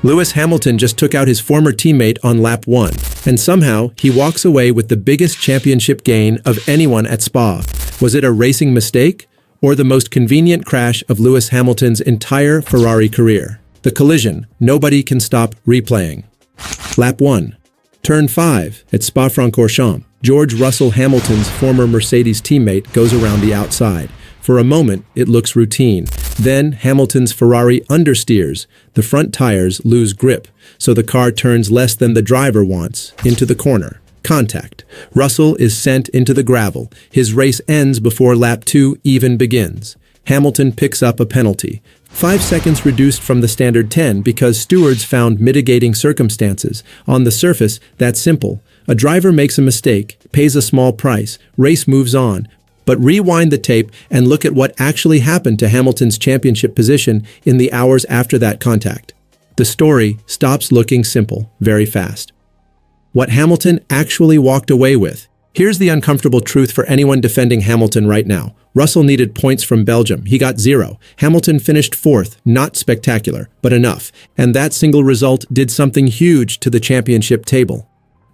Lewis Hamilton just took out his former teammate on lap 1, and somehow he walks away with the biggest championship gain of anyone at Spa. Was it a racing mistake, or the most convenient crash of Lewis Hamilton's entire Ferrari career? The collision nobody can stop replaying. Lap 1. Turn 5 at Spa-Francorchamps. George Russell Hamilton's former Mercedes teammate goes around the outside. For a moment, it looks routine. Then Hamilton's Ferrari understeers. The front tires lose grip, so the car turns less than the driver wants into the corner. Contact. Russell is sent into the gravel. His race ends before lap 2 even begins. Hamilton picks up a penalty. 5 seconds reduced from the standard 10 because stewards found mitigating circumstances. On the surface, that's simple. A driver makes a mistake, pays a small price, race moves on. But rewind the tape and look at what actually happened to Hamilton's championship position in the hours after that contact. The story stops looking simple very fast. What Hamilton actually walked away with. Here's the uncomfortable truth for anyone defending Hamilton right now. Russell needed points from Belgium. He got 0. Hamilton finished 4th. Not spectacular, but enough. And that single result did something huge to the championship table.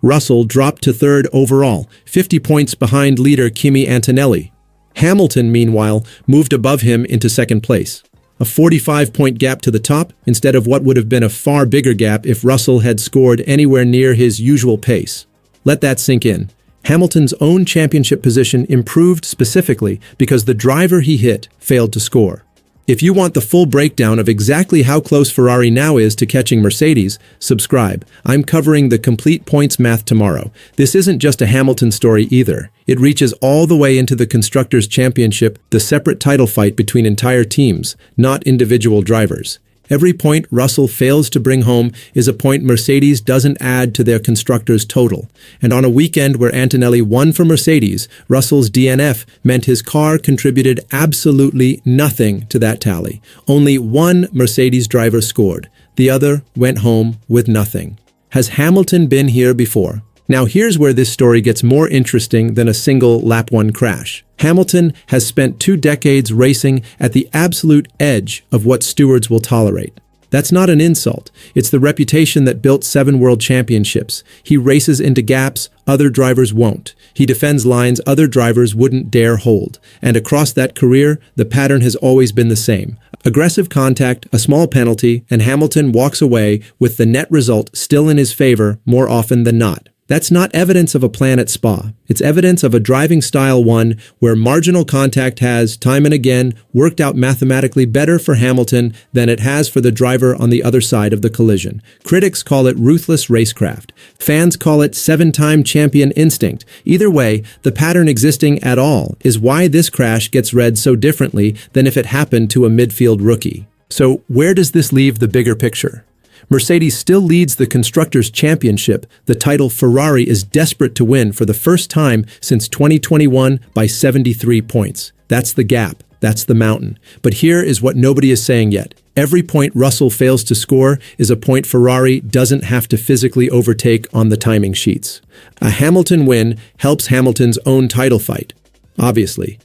Russell dropped to 3rd overall, 50 points behind leader Kimi Antonelli. Hamilton, meanwhile, moved above him into 2nd place. A 45-point gap to the top instead of what would have been a far bigger gap if Russell had scored anywhere near his usual pace. Let that sink in. Hamilton's own championship position improved specifically because the driver he hit failed to score. If you want the full breakdown of exactly how close Ferrari now is to catching Mercedes, subscribe. I'm covering the complete points math tomorrow. This isn't just a Hamilton story either. It reaches all the way into the Constructors' Championship, the separate title fight between entire teams, not individual drivers. Every point Russell fails to bring home is a point Mercedes doesn't add to their constructors' total. And on a weekend where Antonelli won for Mercedes, Russell's DNF meant his car contributed absolutely nothing to that tally. Only one Mercedes driver scored. The other went home with nothing. Has Hamilton been here before? Now here's where this story gets more interesting than a single lap 1 crash. Hamilton has spent 2 decades racing at the absolute edge of what stewards will tolerate. That's not an insult. It's the reputation that built 7 world championships. He races into gaps other drivers won't. He defends lines other drivers wouldn't dare hold. And across that career, the pattern has always been the same. Aggressive contact, a small penalty, and Hamilton walks away with the net result still in his favor more often than not. That's not evidence of a plan at Spa. It's evidence of a driving style one where marginal contact has, time and again, worked out mathematically better for Hamilton than it has for the driver on the other side of the collision. Critics call it ruthless racecraft. Fans call it 7-time champion instinct. Either way, the pattern existing at all is why this crash gets read so differently than if it happened to a midfield rookie. So where does this leave the bigger picture? Mercedes still leads the Constructors' Championship, the title Ferrari is desperate to win for the first time since 2021 by 73 points. That's the gap. That's the mountain. But here is what nobody is saying yet. Every point Russell fails to score is a point Ferrari doesn't have to physically overtake on the timing sheets. A Hamilton win helps Hamilton's own title fight, obviously.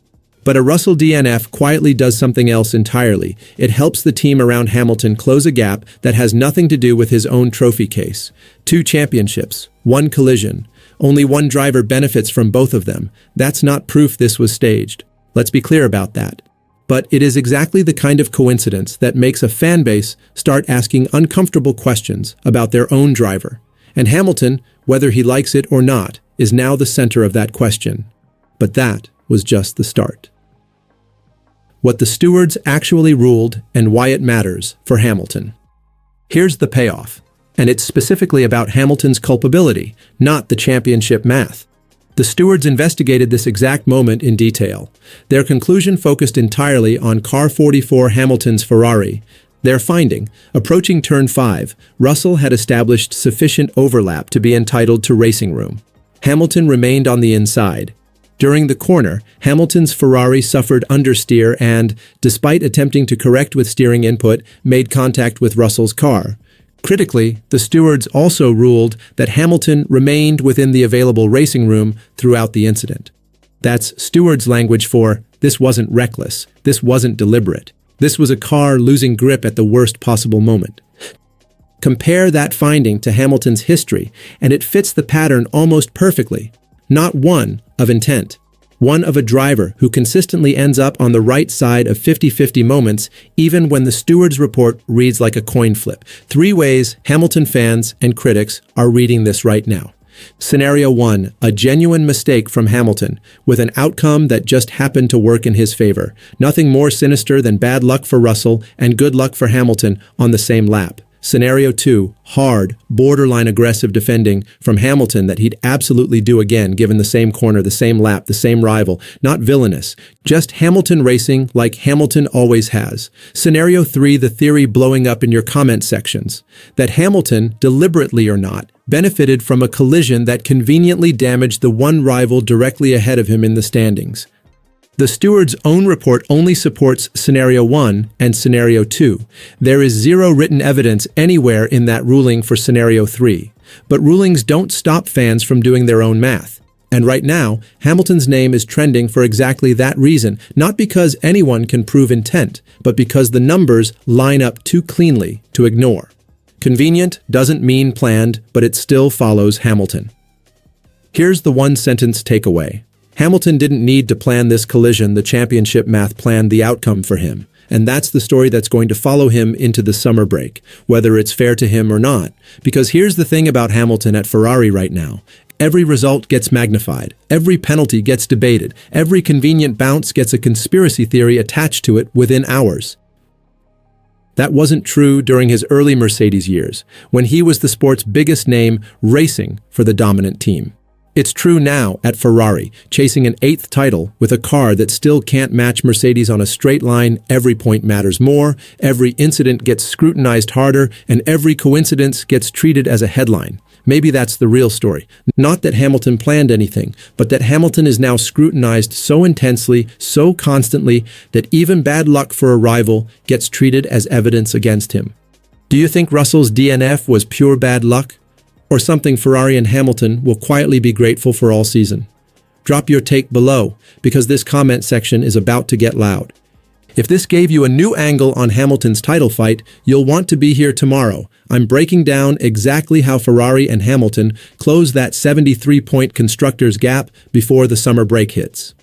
But a Russell DNF quietly does something else entirely. It helps the team around Hamilton close a gap that has nothing to do with his own trophy case. 2 championships, 1 collision. Only one driver benefits from both of them. That's not proof this was staged. Let's be clear about that. But it is exactly the kind of coincidence that makes a fan base start asking uncomfortable questions about their own driver. And Hamilton, whether he likes it or not, is now the center of that question. But that was just the start. What the stewards actually ruled and why it matters for Hamilton. Here's the payoff, and it's specifically about Hamilton's culpability, not the championship math. The stewards investigated this exact moment in detail. Their conclusion focused entirely on car 44 Hamilton's Ferrari. Their finding, approaching turn 5, Russell had established sufficient overlap to be entitled to racing room. Hamilton remained on the inside. During the corner, Hamilton's Ferrari suffered understeer and, despite attempting to correct with steering input, made contact with Russell's car. Critically, the stewards also ruled that Hamilton remained within the available racing room throughout the incident. That's stewards' language for, this wasn't reckless, this wasn't deliberate. This was a car losing grip at the worst possible moment. Compare that finding to Hamilton's history, and it fits the pattern almost perfectly. Not one of intent. One of a driver who consistently ends up on the right side of 50-50 moments, even when the Stewards report reads like a coin flip. 3 ways Hamilton fans and critics are reading this right now. Scenario 1, a genuine mistake from Hamilton, with an outcome that just happened to work in his favor. Nothing more sinister than bad luck for Russell and good luck for Hamilton on the same lap. Scenario 2, hard, borderline aggressive defending from Hamilton that he'd absolutely do again given the same corner, the same lap, the same rival. Not villainous, just Hamilton racing like Hamilton always has. Scenario 3, the theory blowing up in your comment sections, that Hamilton, deliberately or not, benefited from a collision that conveniently damaged the one rival directly ahead of him in the standings. The Stewards' own report only supports Scenario 1 and Scenario 2. There is zero written evidence anywhere in that ruling for Scenario 3. But rulings don't stop fans from doing their own math. And right now, Hamilton's name is trending for exactly that reason, not because anyone can prove intent, but because the numbers line up too cleanly to ignore. Convenient doesn't mean planned, but it still follows Hamilton. Here's the one-sentence takeaway. Hamilton didn't need to plan this collision. The championship math planned the outcome for him. And that's the story that's going to follow him into the summer break, whether it's fair to him or not. Because here's the thing about Hamilton at Ferrari right now. Every result gets magnified. Every penalty gets debated. Every convenient bounce gets a conspiracy theory attached to it within hours. That wasn't true during his early Mercedes years, when he was the sport's biggest name racing for the dominant team. It's true now at Ferrari, chasing an 8th title with a car that still can't match Mercedes on a straight line. Every point matters more, every incident gets scrutinized harder, and every coincidence gets treated as a headline. Maybe that's the real story. Not that Hamilton planned anything, but that Hamilton is now scrutinized so intensely, so constantly, that even bad luck for a rival gets treated as evidence against him. Do you think Russell's DNF was pure bad luck? Or something Ferrari and Hamilton will quietly be grateful for all season? Drop your take below, because this comment section is about to get loud. If this gave you a new angle on Hamilton's title fight, you'll want to be here tomorrow. I'm breaking down exactly how Ferrari and Hamilton close that 73-point constructors gap before the summer break hits.